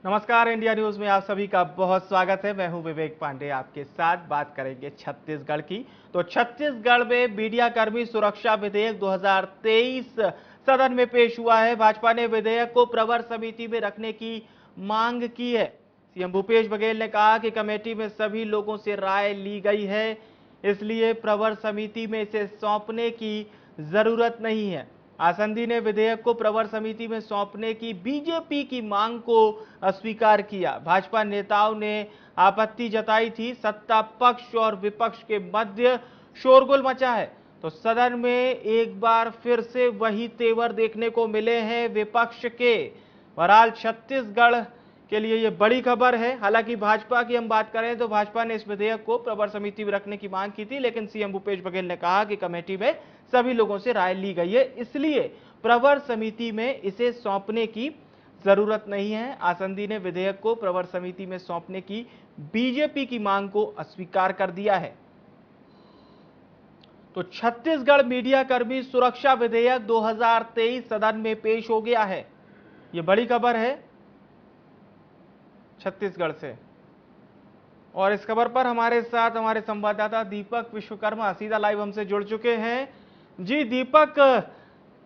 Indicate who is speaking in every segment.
Speaker 1: नमस्कार, India news में आप सभी का बहुत स्वागत है। मैं हूं विवेक पांडे, आपके साथ बात करेंगे छत्तीसगढ़ की। तो छत्तीसगढ़ में मीडिया कर्मी सुरक्षा विधेयक 2023 सदन में पेश हुआ है। भाजपा ने विधेयक को प्रवर समिति में रखने की मांग की है। सीएम भूपेश बघेल ने कहा कि कमेटी में सभी लोगों से राय ली गई है, इसलिए प्रवर समिति में इसे सौंपने की जरूरत नहीं है। आसंदी ने विधेयक को प्रवर समिति में सौंपने की बीजेपी की मांग को अस्वीकार किया। भाजपा नेताओं ने आपत्ति जताई थी। सत्ता पक्ष और विपक्ष के मध्य शोरगुल मचा है। तो सदन में एक बार फिर से वही तेवर देखने को मिले हैं विपक्ष के। बहरहाल छत्तीसगढ़ के लिए ये बड़ी खबर है। हालांकि भाजपा की हम बात करें तो भाजपा ने इस विधेयक को प्रवर समिति में रखने की मांग की थी, लेकिन सीएम भूपेश बघेल ने कहा कि कमेटी में सभी लोगों से राय ली गई है, इसलिए प्रवर समिति में इसे सौंपने की जरूरत नहीं है। आसंदी ने विधेयक को प्रवर समिति में सौंपने की बीजेपी की मांग को अस्वीकार कर दिया है। तो छत्तीसगढ़ मीडिया कर्मी सुरक्षा विधेयक 2023 सदन में पेश हो गया है। यह बड़ी खबर है छत्तीसगढ़ से। और इस खबर पर हमारे साथ हमारे संवाददाता दीपक विश्वकर्मा सीधा लाइव हमसे जुड़ चुके हैं। जी दीपक,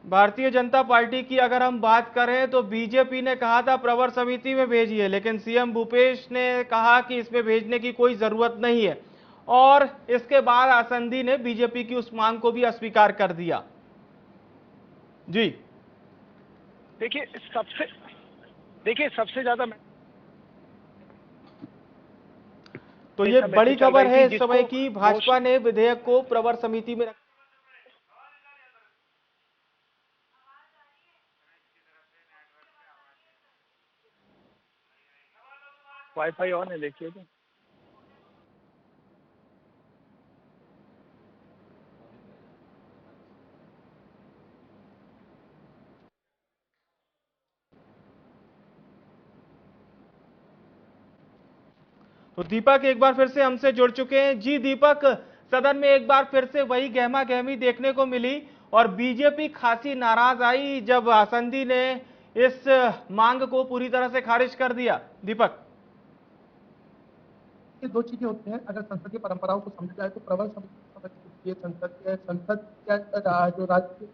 Speaker 1: भारतीय जनता पार्टी की अगर हम बात करें तो बीजेपी ने कहा था प्रवर समिति में भेजिए, लेकिन सीएम भूपेश ने कहा कि इसमें भेजने की कोई जरूरत नहीं है, और इसके बाद आसंदी ने बीजेपी की उस मांग को भी अस्वीकार कर दिया। जी
Speaker 2: देखिए सबसे ज्यादा
Speaker 1: तो ये बड़ी खबर है इस समय की
Speaker 2: जिसको
Speaker 1: भाजपा ने विधेयक को प्रवर समिति में
Speaker 2: वाईफाई ऑन है, देखिए तो।
Speaker 1: तो दीपक एक बार फिर से हमसे जुड़ चुके हैं। जी दीपक, सदन में एक बार फिर से वही गहमा गहमी देखने को मिली और बीजेपी खासी नाराज आई जब आसंदी ने इस मांग को पूरी तरह से खारिज कर दिया। दीपक,
Speaker 3: ये दो चीजें होती हैं। अगर संसदीय परंपराओं को समझा जाए तो प्रवर समिति संसद या जो राज्य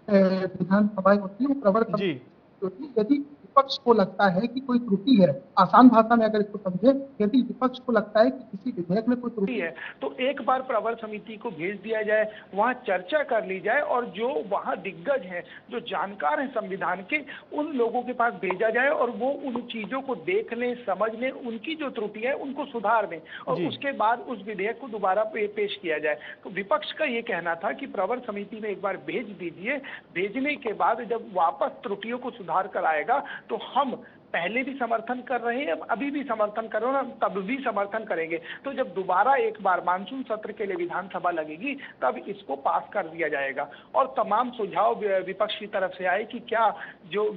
Speaker 3: विधानसभाएं होती है वो प्रवर
Speaker 1: जी
Speaker 3: समिति होती है। यदि विपक्ष को लगता है कि कोई त्रुटि है, आसान भाषा में अगर इसको समझे, यदि विपक्ष को लगता है कि किसी विधेयक में कोई त्रुटि
Speaker 2: है तो एक बार प्रवर समिति को भेज दिया जाए, वहां चर्चा कर ली जाए और जो वहां दिग्गज हैं, जो जानकार हैं संविधान के, उन लोगों के पास भेजा जाए और वो उन चीजों को देख लें, समझ लें, उनकी जो त्रुटि है उनको सुधार दें और उसके बाद उस विधेयक को दोबारा पेश किया जाए। तो विपक्ष का ये कहना था कि प्रवर समिति में एक बार भेज दीजिए, भेजने के बाद जब वापस त्रुटियों को सुधार कर आएगा तो हम पहले भी समर्थन कर रहे हैं, अभी भी समर्थन कर रहे हैं, तब भी समर्थन करेंगे। तो जब दोबारा एक बार मानसून सत्र के लिए विधानसभा लगेगी तब इसको पास कर दिया जाएगा और तमाम सुझाव विपक्ष की तरफ से आए कि क्या जो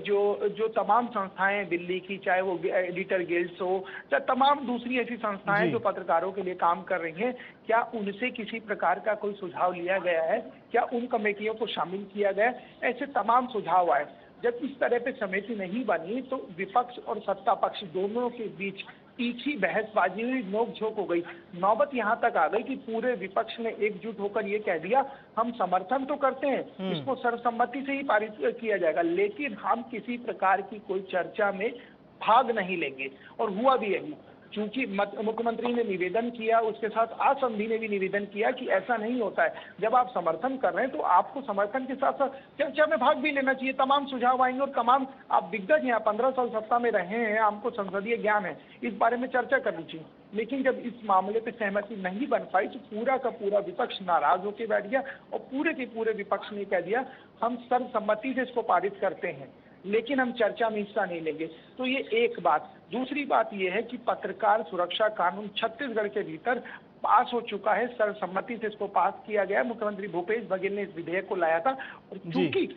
Speaker 2: जो जो तमाम संस्थाएं दिल्ली की, चाहे वो एडिटर गिल्ड्स हो, चाहे तमाम दूसरी ऐसी संस्थाएं जो पत्रकारों के लिए काम कर रही हैं, क्या उनसे किसी प्रकार का कोई सुझाव लिया गया है, क्या उन कमेटियों को शामिल किया गया? ऐसे तमाम सुझाव आए। जब इस तरह पे समिति नहीं बनी तो विपक्ष और सत्ता पक्ष दोनों के बीच तीखी बहसबाजी हुई, नोकझोंक हो गई। नौबत यहाँ तक आ गई कि पूरे विपक्ष ने एकजुट होकर ये कह दिया, हम समर्थन तो करते हैं, इसको सर्वसम्मति से ही पारित किया जाएगा, लेकिन हम किसी प्रकार की कोई चर्चा में भाग नहीं लेंगे। और हुआ भी यही। चूंकि मुख्यमंत्री ने निवेदन किया, उसके साथ आसंदी ने भी निवेदन किया कि ऐसा नहीं होता है, जब आप समर्थन कर रहे हैं तो आपको समर्थन के साथ साथ चर्चा में भाग भी लेना चाहिए। तमाम सुझाव आएंगे और तमाम, आप दिग्गज हैं, 15 साल सत्ता में रहे हैं, आपको संसदीय ज्ञान है, इस बारे में चर्चा करनी चाहिए। लेकिन जब इस मामले पे सहमति नहीं बन पाई तो पूरा का पूरा विपक्ष नाराज होकर बैठ गया और पूरे के पूरे विपक्ष ने कह दिया, हम सर्वसम्मति से इसको पारित करते हैं, लेकिन हम चर्चा में हिस्सा नहीं लेंगे। तो ये एक बात। दूसरी बात यह है कि पत्रकार सुरक्षा कानून छत्तीसगढ़ के भीतर पास हो चुका है, सर्वसम्मति से इसको पास किया गया। मुख्यमंत्री भूपेश बघेल ने इस विधेयक को लाया था और चूंकि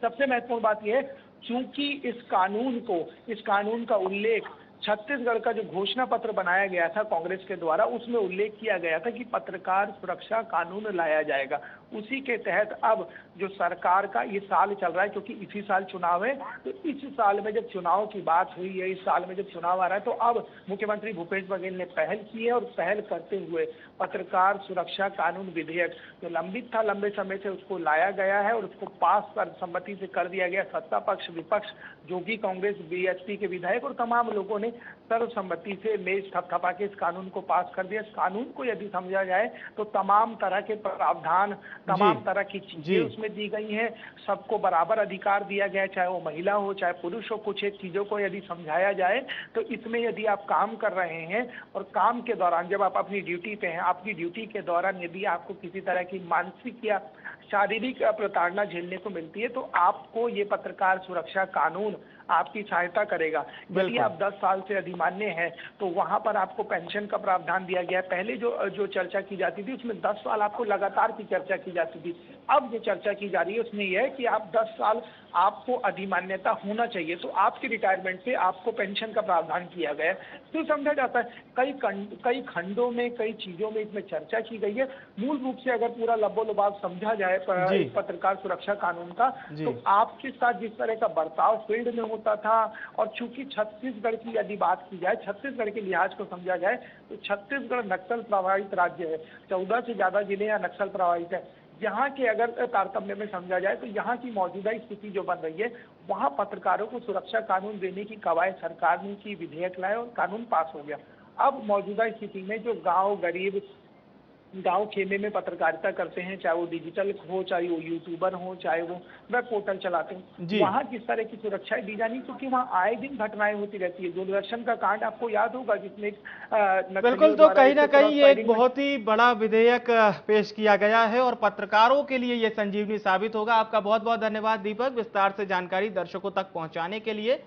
Speaker 2: सबसे महत्वपूर्ण बात यह है, चूंकि इस कानून का उल्लेख छत्तीसगढ़ का जो घोषणा पत्र बनाया गया था कांग्रेस के द्वारा, उसमें उल्लेख किया गया था कि पत्रकार सुरक्षा कानून लाया जाएगा। उसी के तहत अब जो सरकार का ये साल चल रहा है, क्योंकि इसी साल चुनाव है, तो इस साल में जब चुनाव की बात हुई है, इस साल में जब चुनाव आ रहा है, तो अब मुख्यमंत्री भूपेश बघेल ने पहल की है और पहल करते हुए पत्रकार सुरक्षा कानून विधेयक जो लंबित था, लंबे समय से, उसको लाया गया है और उसको पास सर्वसम्मति से कर दिया गया। सत्ता पक्ष, विपक्ष, जोगी कांग्रेस, बीएसपी के विधायक और तमाम लोगों ने सर्वसम्मति से मेज थपथपा के इस कानून को पास कर दिया। इस कानून को यदि समझा जाए तो तमाम तरह के प्रावधान, तमाम तरह की चीजें उसमें दी गई हैं। सबको बराबर अधिकार दिया गया है, चाहे वो महिला हो चाहे पुरुष हो। कुछ एक चीजों को यदि समझाया जाए तो इसमें यदि आप काम कर रहे हैं और काम के दौरान जब आप अपनी ड्यूटी पे हैं, आपकी ड्यूटी के दौरान यदि आपको किसी तरह की मानसिक या शारीरिक प्रताड़ना झेलने को मिलती है, तो आपको ये पत्रकार सुरक्षा कानून आपकी सहायता करेगा। यदि आप 10 साल से अधिमान्य हैं तो वहां पर आपको पेंशन का प्रावधान दिया गया है। पहले जो चर्चा की जाती थी उसमें 10 साल आपको लगातार की चर्चा की जाती थी। अब जो चर्चा की जा रही है उसमें यह है कि आप 10 साल आपको अधिमान्यता होना चाहिए, तो आपकी रिटायरमेंट से आपको पेंशन का प्रावधान किया गया है। तो समझा जाता है कई खंडों में, कई चीजों में इसमें चर्चा की गई है। मूल रूप से अगर पूरा लबो-लबाब समझा जाए पत्रकार सुरक्षा कानून का, तो आपके साथ जिस तरह का बर्ताव फील्ड में होता था, और चूंकि छत्तीसगढ़ की यदि बात की जाए, छत्तीसगढ़ के लिहाज को समझा जाए, तो छत्तीसगढ़ नक्सल प्रभावित राज्य है। 14 से ज्यादा जिले यहाँ नक्सल प्रभावित है। यहाँ के अगर तारतम्य में समझा जाए तो यहाँ की मौजूदा स्थिति जो बन रही है, वहाँ पत्रकारों को सुरक्षा कानून देने की कवायद सरकार ने की, विधेयक लाए और कानून पास हो गया। अब मौजूदा स्थिति में जो गरीब गांव खेमे में पत्रकारिता करते हैं, चाहे वो डिजिटल हो, चाहे वो यूट्यूबर हो, चाहे वो वेब पोर्टल चलाते हैं, वहाँ किस तरह की सुरक्षाएं दी जानी, क्योंकि वहाँ आए दिन घटनाएं होती रहती है। दूरदर्शन का कांड आपको याद होगा जिसमें
Speaker 1: बिल्कुल, तो कहीं ना कहीं ये एक बहुत ही बड़ा विधेयक पेश किया गया है और पत्रकारों के लिए ये संजीवनी साबित होगा। आपका बहुत बहुत धन्यवाद दीपक, विस्तार से जानकारी दर्शकों तक पहुंचाने के लिए।